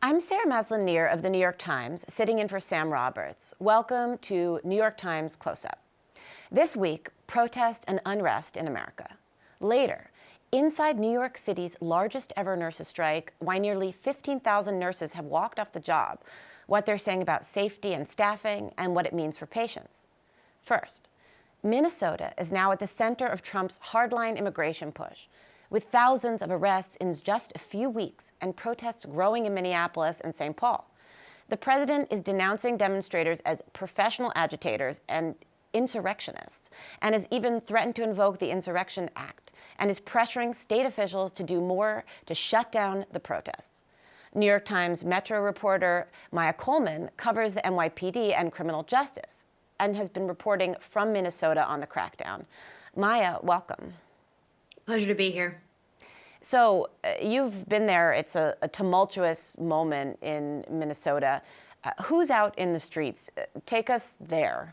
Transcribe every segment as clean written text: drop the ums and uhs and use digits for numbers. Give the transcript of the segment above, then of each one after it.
I'm Sarah Maslin Nir of the New York Times, sitting in for Sam Roberts. Welcome to New York Times Close-Up. This week, protest and unrest in America. Later, inside New York City's largest ever nurses' strike, why nearly 15,000 nurses have walked off the job, what they're saying about safety and staffing, and what it means for patients. First, Minnesota is now at the center of Trump's hardline immigration push, with thousands of arrests in just a few weeks and protests growing in Minneapolis and St. Paul. The president is denouncing demonstrators as professional agitators and insurrectionists, and has even threatened to invoke the Insurrection Act, and is pressuring state officials to do more to shut down the protests. New York Times Metro reporter Maia Coleman covers the NYPD and criminal justice, and has been reporting from Minnesota on the crackdown. Maia, welcome. Pleasure to be here. So you've been there. It's a tumultuous moment in Minnesota. Who's out in the streets? Take us there.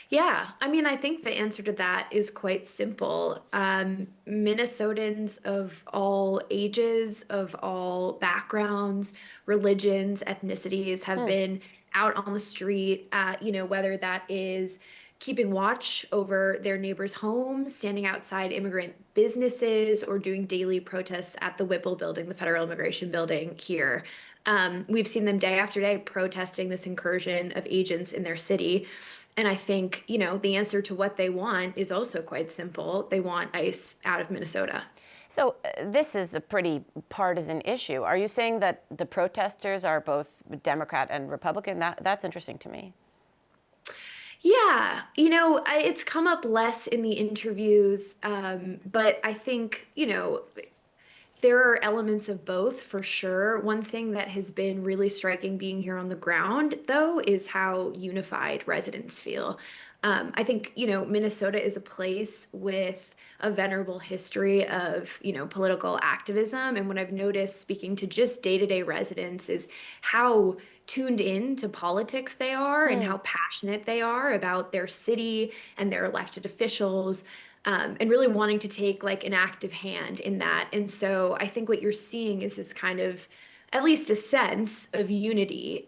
Yeah, I mean, I think the answer to that is quite simple. Minnesotans of all ages, of all backgrounds, religions, ethnicities have been out on the street, whether that is keeping watch over their neighbors' homes, standing outside immigrant businesses, or doing daily protests at the Whipple building, the federal immigration building here. We've seen them day after day protesting this incursion of agents in their city. And I think, the answer to what they want is also quite simple. They want ICE out of Minnesota. So this is a pretty partisan issue. Are you saying that the protesters are both Democrat and Republican? That's interesting to me. Yeah, it's come up less in the interviews, but I think, there are elements of both for sure. One thing that has been really striking being here on the ground, though, is how unified residents feel. I think, Minnesota is a place with a venerable history of, political activism. And what I've noticed speaking to just day-to-day residents is how tuned in to politics they are and how passionate they are about their city and their elected officials. And really wanting to take like an active hand in that. And so I think what you're seeing is this kind of, at least a sense of unity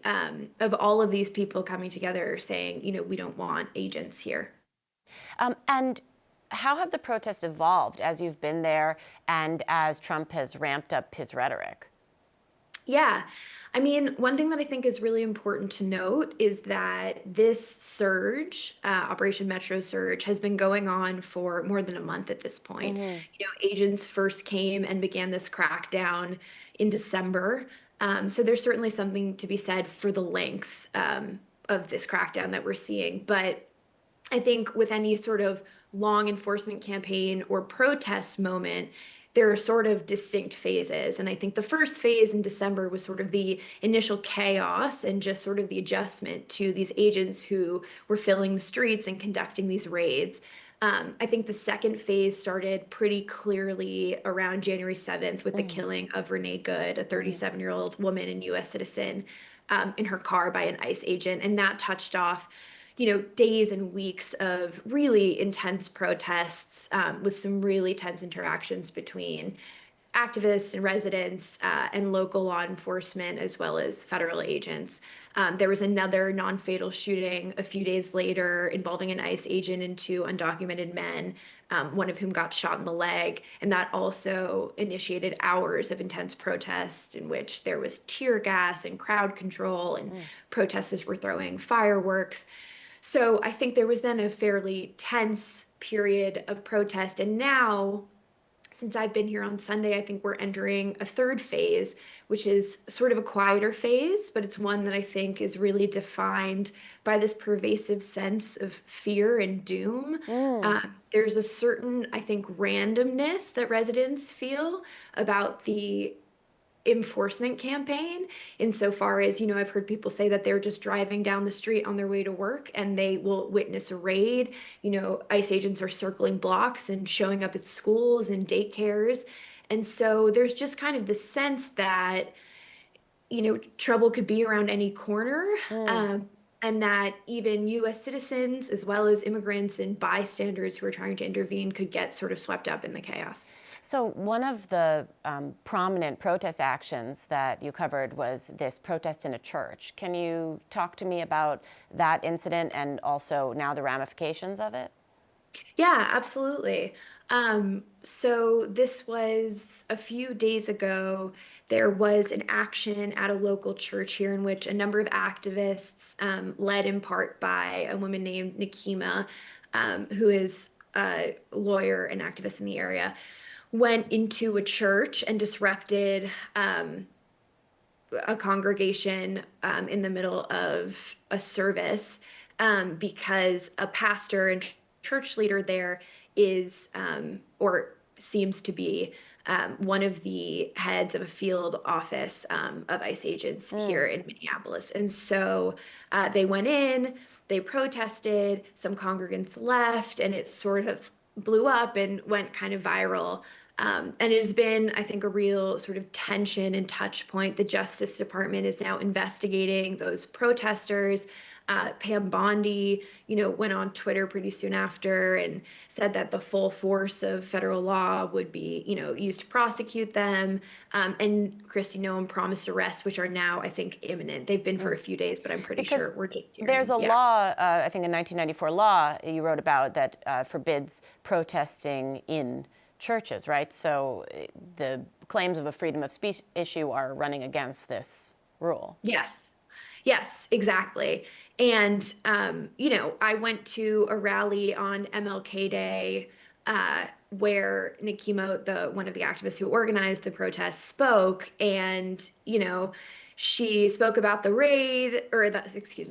of all of these people coming together saying, we don't want agents here. And how have the protests evolved as you've been there and as Trump has ramped up his rhetoric? Yeah. I mean, one thing that I think is really important to note is that this surge, Operation Metro surge, has been going on for more than a month at this point. Agents first came and began this crackdown in December. So there's certainly something to be said for the length of this crackdown that we're seeing. But I think with any sort of long enforcement campaign or protest moment, there are sort of distinct phases. And I think the first phase in December was sort of the initial chaos and just sort of the adjustment to these agents who were filling the streets and conducting these raids. I think the second phase started pretty clearly around January 7th with the killing of Renée Good, a 37-year-old woman and U.S. citizen, in her car by an ICE agent. And that touched off days and weeks of really intense protests with some really tense interactions between activists and residents and local law enforcement, as well as federal agents. There was another non-fatal shooting a few days later involving an ICE agent and two undocumented men, one of whom got shot in the leg. And that also initiated hours of intense protest in which there was tear gas and crowd control, and protesters were throwing fireworks. So I think there was then a fairly tense period of protest. And now, since I've been here on Sunday, I think we're entering a third phase, which is sort of a quieter phase, but it's one that I think is really defined by this pervasive sense of fear and doom. There's a certain, I think, randomness that residents feel about the enforcement campaign, insofar as, I've heard people say that they're just driving down the street on their way to work and they will witness a raid. ICE agents are circling blocks and showing up at schools and daycares. And so there's just kind of the sense that, trouble could be around any corner. And that even U.S. citizens, as well as immigrants and bystanders who are trying to intervene, could get sort of swept up in the chaos. So one of the prominent protest actions that you covered was this protest in a church. Can you talk to me about that incident and also now the ramifications of it? Yeah, absolutely. So this was a few days ago. There was an action at a local church here in which a number of activists, led in part by a woman named Nikema, who is a lawyer and activist in the area, went into a church and disrupted a congregation in the middle of a service because a pastor and church leader there is or seems to be one of the heads of a field office of ICE agents here in Minneapolis. And so they went in, they protested, some congregants left, and it sort of blew up and went kind of viral. And it has been, I think, a real sort of tension and touch point. The Justice Department is now investigating those protesters. Pam Bondi, went on Twitter pretty soon after and said that the full force of federal law would be, used to prosecute them. And Kristi Noem promised arrests, which are now, I think, imminent. They've been for a few days, but I'm pretty Because sure we're just hearing. there's a law, I think a 1994 law you wrote about that forbids protesting in churches, right? So the claims of a freedom of speech issue are running against this rule. Yes. Yes, exactly. And, I went to a rally on MLK Day where Nikema, one of the activists who organized the protest, spoke. And, she spoke about the raid, or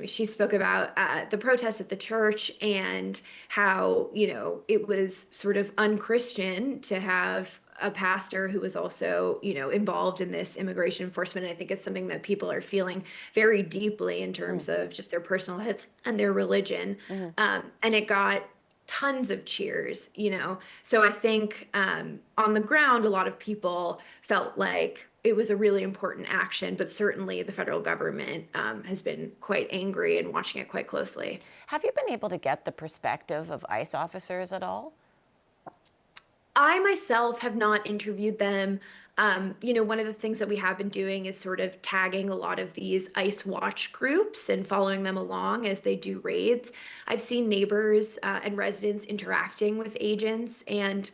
she spoke about the protest at the church and how, it was sort of unchristian to have a pastor who was also, involved in this immigration enforcement. And I think it's something that people are feeling very deeply in terms of just their personal lives and their religion. And it got tons of cheers, So I think on the ground, a lot of people felt like it was a really important action, but certainly the federal government has been quite angry and watching it quite closely. Have you been able to get the perspective of ICE officers at all? I myself have not interviewed them. One of the things that we have been doing is sort of tagging a lot of these ICE watch groups and following them along as they do raids. I've seen neighbors and residents interacting with agents, and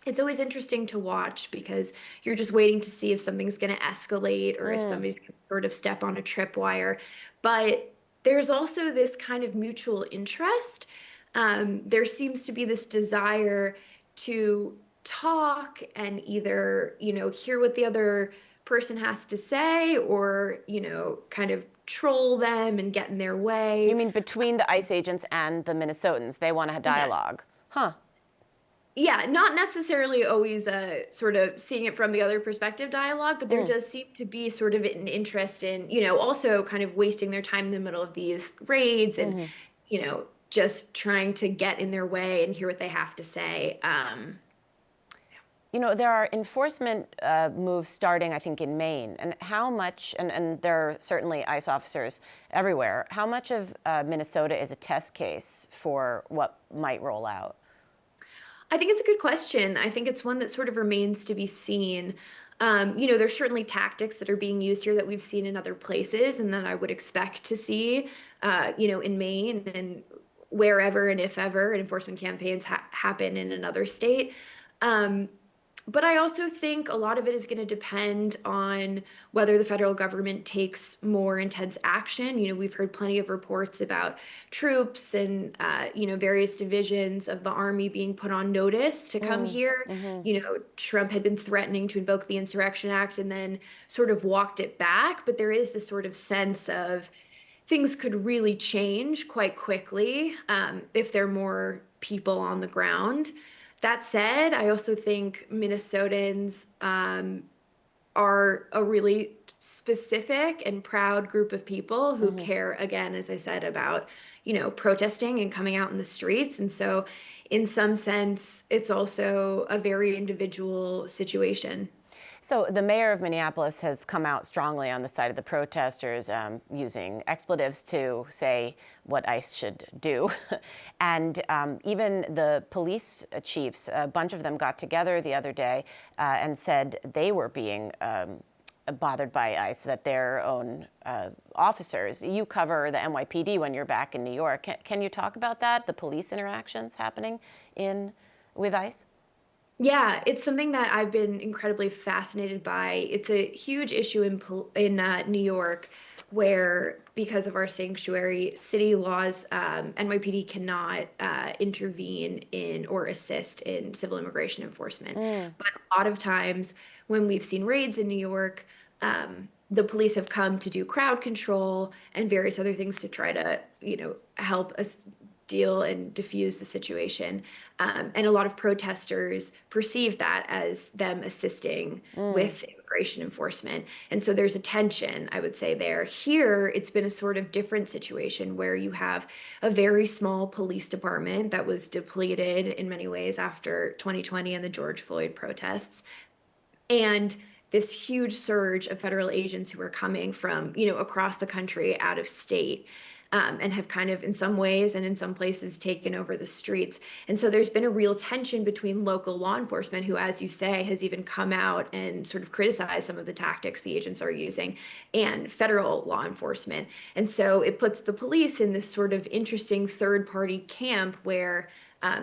it's always interesting to watch because you're just waiting to see if something's going to escalate or if somebody's going to sort of step on a tripwire. But there's also this kind of mutual interest. There seems to be this desire to talk and either, hear what the other person has to say or, kind of troll them and get in their way. You mean between the ICE agents and the Minnesotans, they want to have dialogue? Yes. Huh. Yeah, not necessarily always sort of seeing it from the other perspective dialogue, but there does seem to be sort of an interest in, also kind of wasting their time in the middle of these raids and, just trying to get in their way and hear what they have to say. There are enforcement moves starting, I think, in Maine. And how much, and there are certainly ICE officers everywhere, how much of Minnesota is a test case for what might roll out? I think it's a good question. I think it's one that sort of remains to be seen. There's certainly tactics that are being used here that we've seen in other places and that I would expect to see, in Maine and wherever and if ever enforcement campaigns happen in another state. But I also think a lot of it is going to depend on whether the federal government takes more intense action. We've heard plenty of reports about troops and, various divisions of the Army being put on notice to come here. Trump had been threatening to invoke the Insurrection Act and then sort of walked it back. But there is this sort of sense of things could really change quite quickly if there are more people on the ground. That said, I also think Minnesotans are a really specific and proud group of people who care, again, as I said, about, protesting and coming out in the streets. And so in some sense, it's also a very individual situation. So the mayor of Minneapolis has come out strongly on the side of the protesters, using expletives to say what ICE should do. And even the police chiefs, a bunch of them got together the other day and said they were being bothered by ICE, that their own officers. You cover the NYPD when you're back in New York. Can you talk about that, the police interactions happening with ICE? Yeah, it's something that I've been incredibly fascinated by. It's a huge issue in New York, where because of our sanctuary city laws, NYPD cannot intervene in or assist in civil immigration enforcement. But a lot of times when we've seen raids in New York, the police have come to do crowd control and various other things to try to, help us deal and diffuse the situation. And a lot of protesters perceive that as them assisting with immigration enforcement. And so there's a tension, I would say, there. Here, it's been a sort of different situation where you have a very small police department that was depleted in many ways after 2020 and the George Floyd protests. And this huge surge of federal agents who are coming from, across the country, out of state, and have kind of, in some ways and in some places, taken over the streets. And so there's been a real tension between local law enforcement, who, as you say, has even come out and sort of criticized some of the tactics the agents are using, and federal law enforcement. And so it puts the police in this sort of interesting third-party camp where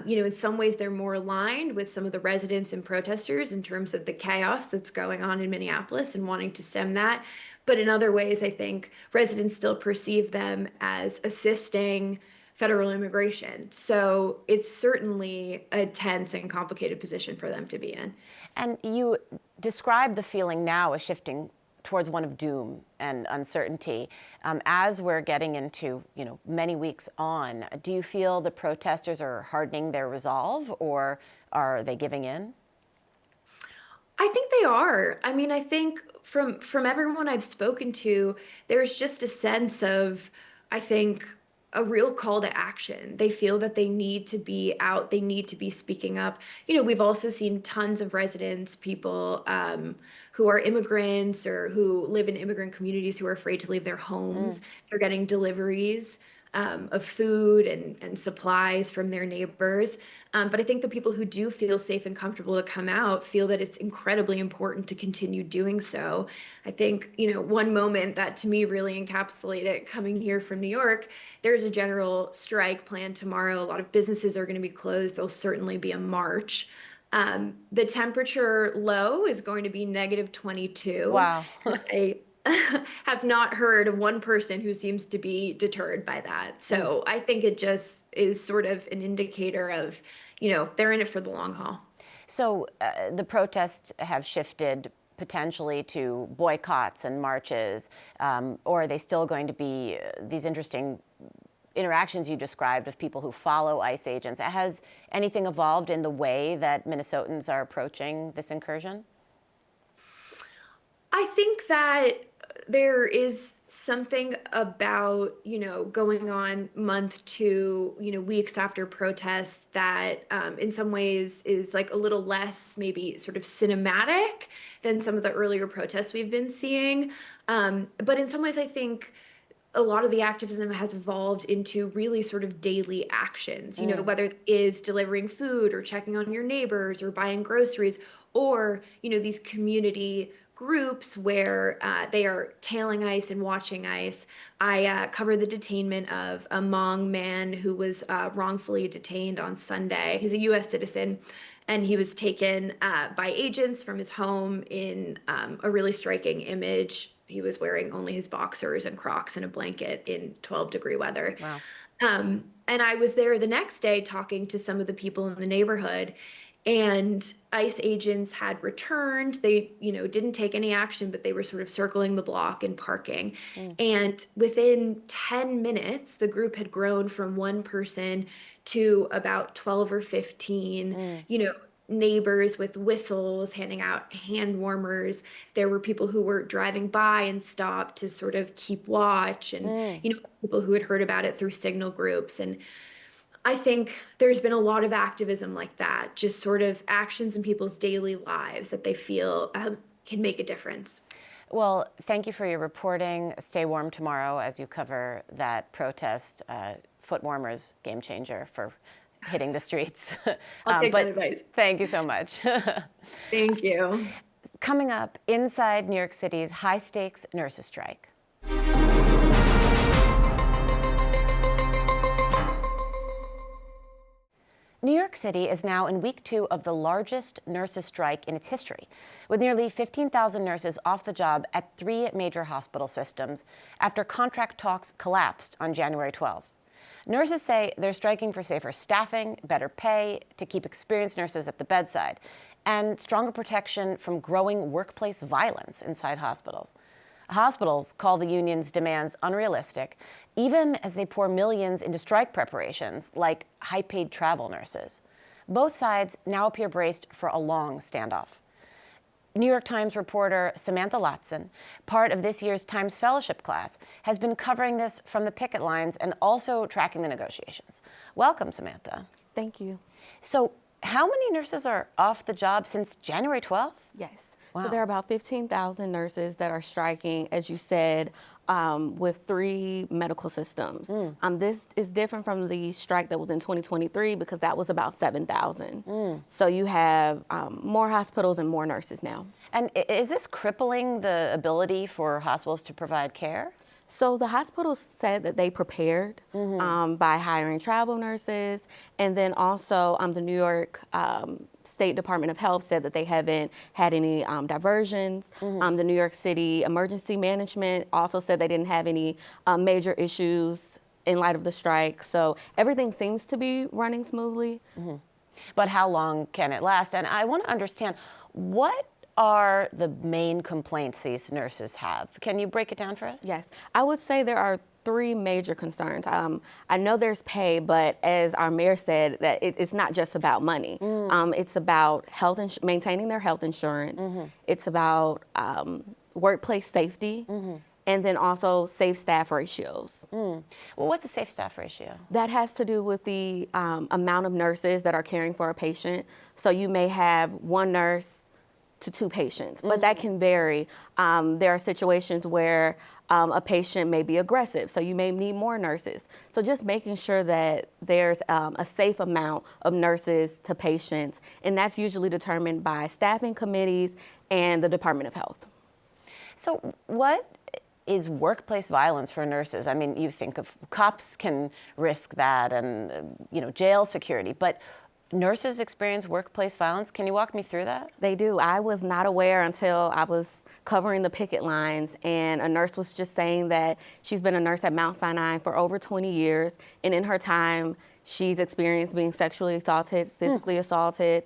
in some ways they're more aligned with some of the residents and protesters in terms of the chaos that's going on in Minneapolis and wanting to stem that. But in other ways, I think residents still perceive them as assisting federal immigration. So it's certainly a tense and complicated position for them to be in. And you describe the feeling now as shifting towards one of doom and uncertainty. As we're getting into, many weeks on, do you feel the protesters are hardening their resolve, or are they giving in? I think they are. I mean, I think from everyone I've spoken to, there's just a sense of, I think, a real call to action. They feel that they need to be out, they need to be speaking up. We've also seen tons of residents, people who are immigrants or who live in immigrant communities who are afraid to leave their homes. They're getting deliveries of food and supplies from their neighbors. But I think the people who do feel safe and comfortable to come out feel that it's incredibly important to continue doing so. I think, one moment that to me really encapsulated it coming here from New York, there's a general strike planned tomorrow. A lot of businesses are going to be closed. There'll certainly be a march. The temperature low is going to be -22. Wow. I have not heard of one person who seems to be deterred by that. So I think it just is sort of an indicator of, they're in it for the long haul. So the protests have shifted potentially to boycotts and marches, or are they still going to be these interesting interactions you described of people who follow ICE agents? Has anything evolved in the way that Minnesotans are approaching this incursion? I think that there is something about, going on month to, weeks after protests that in some ways is like a little less maybe sort of cinematic than some of the earlier protests we've been seeing. But in some ways, I think a lot of the activism has evolved into really sort of daily actions, whether it is delivering food or checking on your neighbors or buying groceries, or, these community groups where they are tailing ICE and watching ICE. I covered the detainment of a Hmong man who was wrongfully detained on Sunday. He's a U.S. citizen, and he was taken by agents from his home in a really striking image. He was wearing only his boxers and Crocs and a blanket in 12-degree weather. Wow. And I was there the next day talking to some of the people in the neighborhood, and ICE agents had returned. They, didn't take any action, but they were sort of circling the block and parking. And within 10 minutes, the group had grown from one person to about 12 or 15, neighbors with whistles, handing out hand warmers. There were people who were driving by and stopped to sort of keep watch, and, people who had heard about it through signal groups. And I think there's been a lot of activism like that, just sort of actions in people's daily lives that they feel can make a difference. Well, thank you for your reporting. Stay warm tomorrow as you cover that protest. Foot warmers, game changer for hitting the streets. I'll take that But advice. thank you so much. Thank you. Coming up, inside New York City's high-stakes nurses strike. New York City is now in week 2 of the largest nurses' strike in its history, with nearly 15,000 nurses off the job at 3 major hospital systems after contract talks collapsed on January 12. Nurses say they're striking for safer staffing, better pay, to keep experienced nurses at the bedside, and stronger protection from growing workplace violence inside hospitals. Hospitals call the union's demands unrealistic, even as they pour millions into strike preparations, like high-paid travel nurses. Both sides now appear braced for a long standoff. New York Times reporter Samantha Latson, part of this year's Times Fellowship class, has been covering this from the picket lines and also tracking the negotiations. Welcome, Samantha. Thank you. So, how many nurses are off the job since January 12th? Yes. Wow. So there are about 15,000 nurses that are striking, as you said, with 3 medical systems. This is different from the strike that was in 2023 because that was about 7,000. So you have more hospitals and more nurses now. And is this crippling the ability for hospitals to provide care? So the hospitals said that they prepared by hiring travel nurses, and then also the New York State Department of Health said that they haven't had any diversions. The New York City Emergency Management also said they didn't have any major issues in light of the strike. So everything seems to be running smoothly. But how long can it last? And I want to understand, what are the main complaints these nurses have? Can you break it down for us? Yes, I would say there are 3 major concerns. I know there's pay, but as our mayor said, that it's not just about money. It's about maintaining their health insurance. It's about workplace safety. And then also safe staff ratios. Well, what's a safe staff ratio? That has to do with the amount of nurses that are caring for a patient. So you may have 1 nurse to 2 patients, but that can vary. There are situations where a patient may be aggressive, so you may need more nurses. So just making sure that there's a safe amount of nurses to patients, and that's usually determined by staffing committees and the Department of Health. So what is workplace violence for nurses? I mean, you think of cops can risk that and, jail security, but nurses experience workplace violence. Can you walk me through that? They do. I was not aware until I was covering the picket lines, and a nurse was just saying that she's been a nurse at Mount Sinai for over 20 years, and in her time, she's experienced being sexually assaulted, physically assaulted,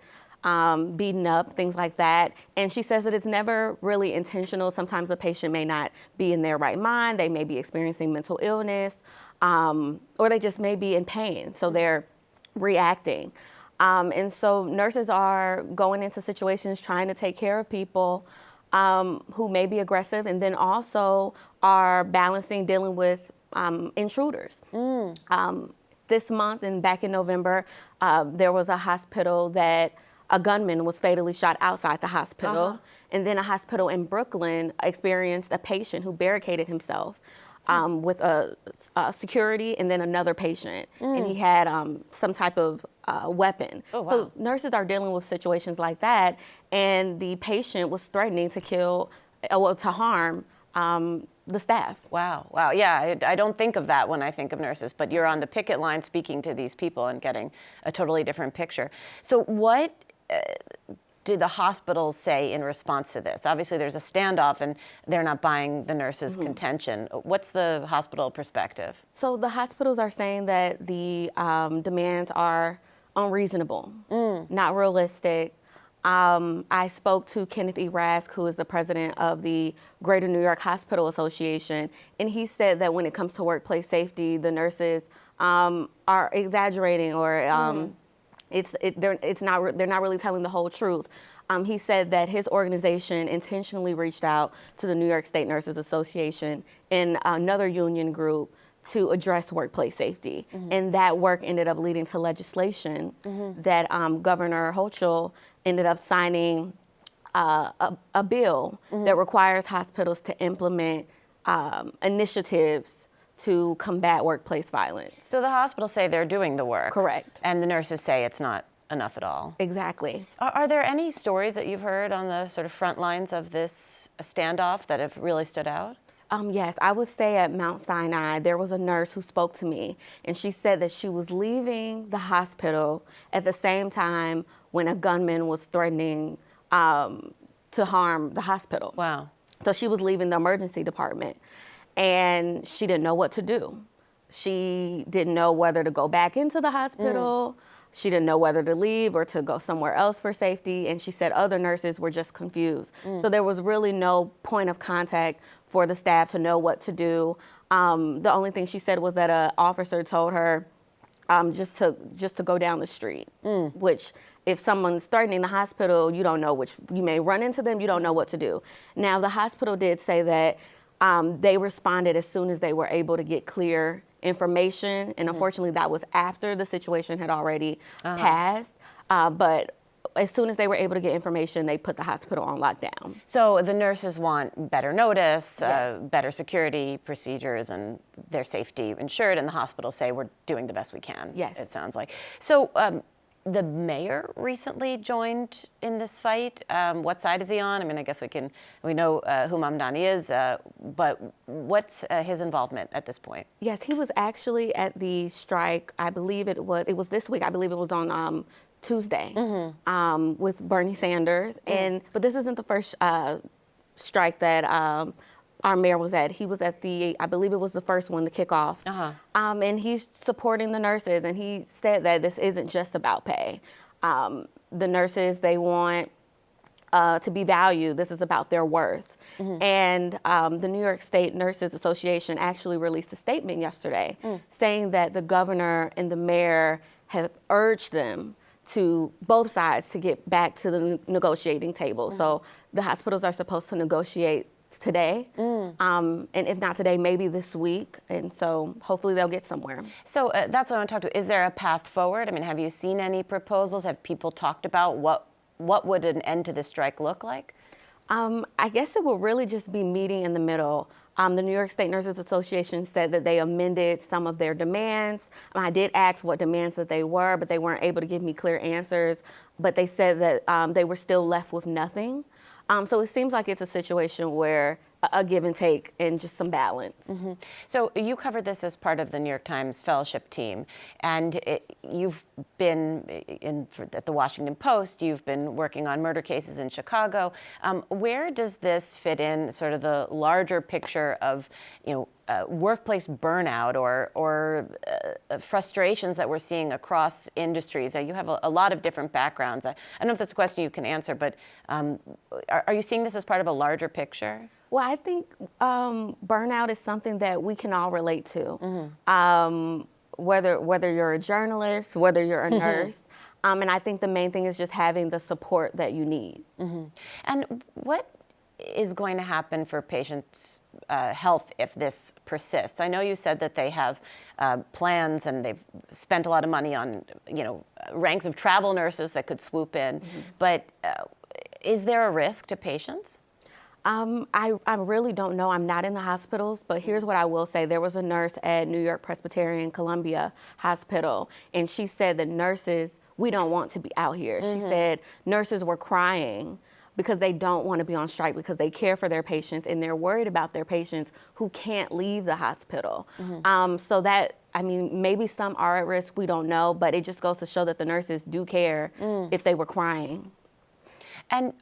beaten up, things like that. And she says that it's never really intentional. Sometimes a patient may not be in their right mind. They may be experiencing mental illness, or they just may be in pain. So they're reacting. And so nurses are going into situations trying to take care of people who may be aggressive, and then also are balancing dealing with intruders. This month and back in November, there was a hospital that a gunman was fatally shot outside the hospital. And then a hospital in Brooklyn experienced a patient who barricaded himself with a security and then another patient. And he had some type of weapon. Oh, wow. So nurses are dealing with situations like that, and the patient was threatening to to harm the staff. Wow. Yeah, I don't think of that when I think of nurses, but you're on the picket line speaking to these people and getting a totally different picture. So what did the hospitals say in response to this? Obviously, there's a standoff, and they're not buying the nurses' contention. What's the hospital perspective? So the hospitals are saying that the demands are unreasonable, not realistic. I spoke to Kenneth E. Rask, who is the president of the Greater New York Hospital Association, and he said that when it comes to workplace safety, the nurses are exaggerating, or they're not really telling the whole truth. He said that his organization intentionally reached out to the New York State Nurses Association and another union group to address workplace safety. And that work ended up leading to legislation that Governor Hochul ended up signing a bill that requires hospitals to implement initiatives to combat workplace violence. So the hospitals say they're doing the work. Correct. And the nurses say it's not enough at all. Exactly. Are there any stories that you've heard on the sort of front lines of this standoff that have really stood out? Yes, I would say at Mount Sinai, there was a nurse who spoke to me, and she said that she was leaving the hospital at the same time when a gunman was threatening to harm the hospital. Wow. So she was leaving the emergency department, and she didn't know what to do. She didn't know whether to go back into the hospital. She didn't know whether to leave or to go somewhere else for safety. And she said other nurses were just confused. So there was really no point of contact for the staff to know what to do. The only thing she said was that an officer told her just to go down the street, which if someone's threatening the hospital, you don't know you may run into them, you don't know what to do. Now, the hospital did say that they responded as soon as they were able to get clear information, and unfortunately that was after the situation had already passed, but as soon as they were able to get information, they put the hospital on lockdown. So the nurses want better notice, Yes. better security procedures, and their safety ensured, and the hospitals say we're doing the best we can. Yes. It sounds like. So the mayor recently joined in this fight. What side is he on? I mean, I guess we know who Mamdani is, but what's his involvement at this point? Yes, he was actually at the strike. I believe it was this week. I believe it was on Tuesday with Bernie Sanders. But this isn't the first strike that our mayor was at. He was at I believe it was the first one to kick off. And he's supporting the nurses, and he said that this isn't just about pay. The nurses, they want to be valued. This is about their worth. And the New York State Nurses Association actually released a statement yesterday saying that the governor and the mayor have urged them both sides to get back to the negotiating table. So the hospitals are supposed to negotiate today, and if not today, maybe this week, and so hopefully they'll get somewhere. So that's what I want to talk to. Is there a path forward? I mean, have you seen any proposals? Have people talked about what would an end to this strike look like? I guess it will really just be meeting in the middle. The New York State Nurses Association said that they amended some of their demands. I did ask what demands that they were, but they weren't able to give me clear answers. But they said that they were still left with nothing. So it seems like it's a situation where a give and take and just some balance. So you covered this as part of the New York Times fellowship team, and you've been at the Washington Post, you've been working on murder cases in Chicago. Where does this fit in sort of the larger picture of, workplace burnout or frustrations that we're seeing across industries? You have a lot of different backgrounds. I don't know if that's a question you can answer, but are you seeing this as part of a larger picture? Well, I think burnout is something that we can all relate to, whether you're a journalist, whether you're a nurse. And I think the main thing is just having the support that you need. And what is going to happen for patients' health if this persists? I know you said that they have plans and they've spent a lot of money on, ranks of travel nurses that could swoop in, but is there a risk to patients? I really don't know. I'm not in the hospitals, but here's what I will say. There was a nurse at New York Presbyterian Columbia Hospital, and she said that nurses, we don't want to be out here. She said nurses were crying because they don't want to be on strike because they care for their patients and they're worried about their patients who can't leave the hospital. So that, maybe some are at risk, we don't know, but it just goes to show that the nurses do care if they were crying. And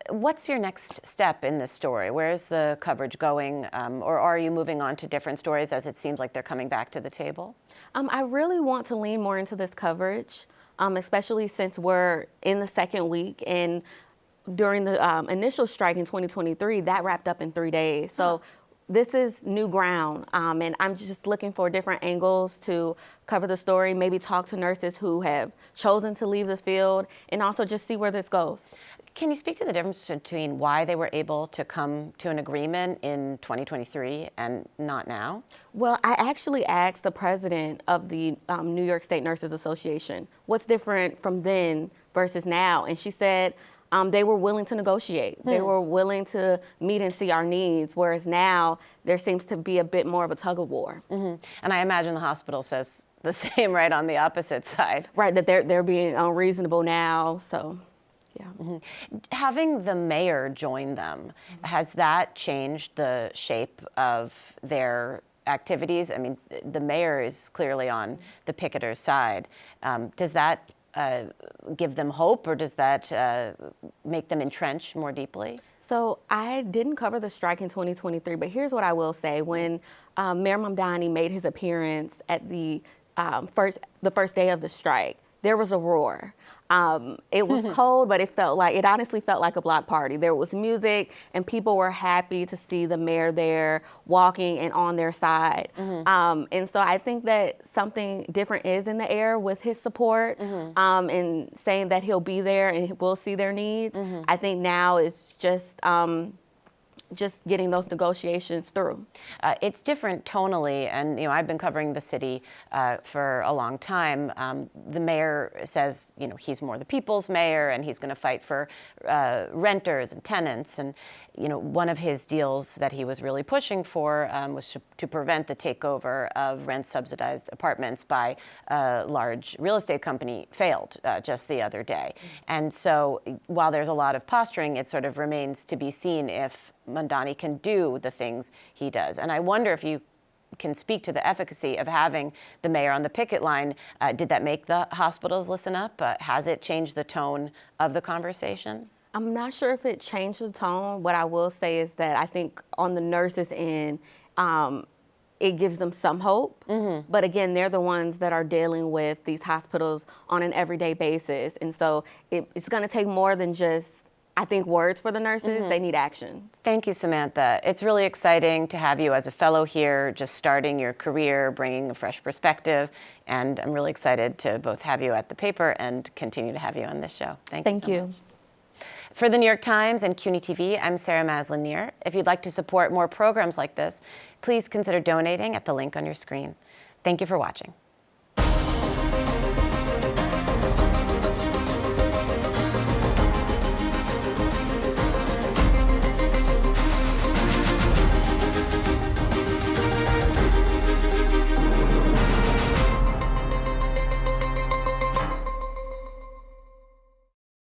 what's your next step in this story? Where is the coverage going? Or are you moving on to different stories as it seems like they're coming back to the table? I really want to lean more into this coverage, especially since we're in the second week, and during the initial strike in 2023, that wrapped up in 3 days. So this is new ground, and I'm just looking for different angles to cover the story, maybe talk to nurses who have chosen to leave the field, and also just see where this goes. Can you speak to the difference between why they were able to come to an agreement in 2023 and not now? Well, I actually asked the president of the New York State Nurses Association, what's different from then versus now? And she said, they were willing to negotiate. They were willing to meet and see our needs, whereas now there seems to be a bit more of a tug of war. And I imagine the hospital says the same, right, on the opposite side. Right, that they're being unreasonable now, so. Yeah. Having the mayor join them, has that changed the shape of their activities? I mean, the mayor is clearly on the picketers' side. Does that give them hope, or does that make them entrench more deeply? So I didn't cover the strike in 2023, but here's what I will say. When Mayor Mamdani made his appearance at the first day of the strike, there was a roar. It was cold, but it honestly felt like a block party. There was music, and people were happy to see the mayor there walking and on their side. And so I think that something different is in the air with his support, and saying that he'll be there and we'll see their needs. I think now it's just getting those negotiations through. It's different tonally, and I've been covering the city for a long time. The mayor says he's more the people's mayor, and he's going to fight for renters and tenants. And one of his deals that he was really pushing for was to prevent the takeover of rent-subsidized apartments by a large real estate company. Failed just the other day. And so while there's a lot of posturing, it sort of remains to be seen if Mamdani can do the things he does. And I wonder if you can speak to the efficacy of having the mayor on the picket line. Did that make the hospitals listen up? Has it changed the tone of the conversation? I'm not sure if it changed the tone. What I will say is that I think on the nurses' end, it gives them some hope. But again, they're the ones that are dealing with these hospitals on an everyday basis. And so it's going to take more than just, I think, words for the nurses. They need action. Thank you, Samantha. It's really exciting to have you as a fellow here, just starting your career, bringing a fresh perspective. And I'm really excited to both have you at the paper and continue to have you on this show. Thank you so much. For the New York Times and CUNY TV, I'm Sarah Maslin Nir. If you'd like to support more programs like this, please consider donating at the link on your screen. Thank you for watching.